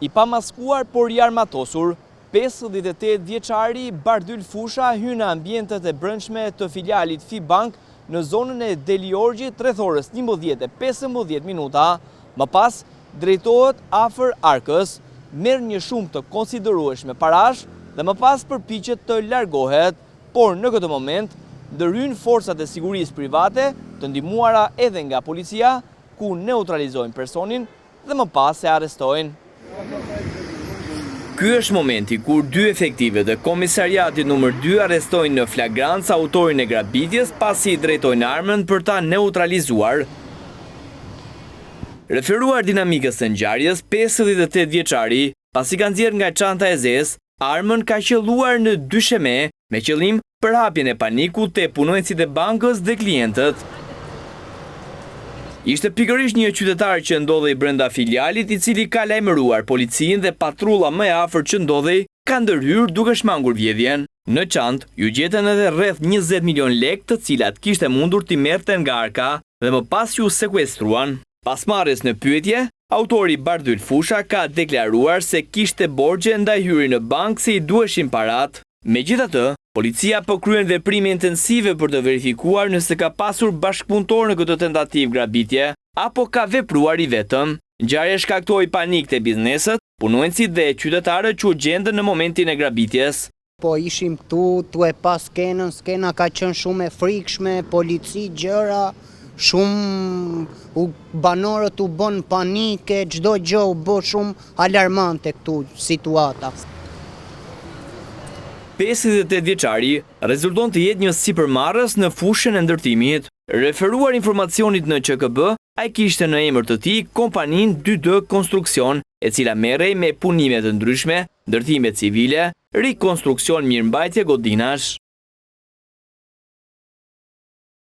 I pamaskuar por i armatosur, 58 vjeçari Bardyl Fusha hyn në ambientet e brendshme të filialit Fibank në zonën e Deliorgjit rreth orës 11:15. Më pas drejtohet afër arkës, merr një shumë të konsiderueshme parash dhe më pas përpiqet të largohet, por në këtë moment ndërhyn forcat e sigurisë private, të ndihmuara edhe nga policia, ku neutralizojnë personin dhe më pas e arrestojnë. Ky është momenti kur dy efektive të komisariatit numër 2 arrestojnë në flagrancë autorin e grabitjes pasi i drejtojnë armën për ta neutralizuar. Referuar dinamikës së ngjarjes, 58 vjeçari, pasi ka nxjerrë nga çanta e zezë, armën ka qelluar në dysheme me qëllim për hapjen e panikut te punonjësit e bankës dhe klientët. Ishte pikërisht një qytetar që ndodhej brenda filialit, i cili ka lajmëruar policinë dhe patrulla më e afërt që ndodhej ka ndërhyrë duke shmangur vjedhjen. Në çantë ju gjetën edhe rreth 20 milion lekë, të cilat kishte mundur t'i merrte nga arka dhe më pas ju sekuestruan. Pas marrjes në pyetje, autori Bardyl Fusha ka deklaruar se kishte borxhe ndaj hyri në bankë se i duheshin parat. Megjithatë, policia po kryen veprime intensive për të verifikuar nëse ka pasur bashkëpunëtor në këtë tentativë grabitje apo ka vepruar i vetëm. Ngjarja shkaktoi panik te bizneset, punonjësit dhe qytetarët që u gjendën në momentin e grabitjes. Po ishim këtu, tu e pas skenën, skena ka qenë shumë e frikshme, polici, gjëra, shumë banorët u bën panike, çdo gjë u bë shumë alarmante këtu situata. 58 vjeçari rezulton të jetë një sipërmarrës në fushën e ndërtimit. Referuar informacionit në QKB, ai kishte në emër të tij kompaninë 2D Konstruksion, e cila merrej me punime të ndryshme, ndërtime civile, rikonstruksion mirëmbajtje godinash.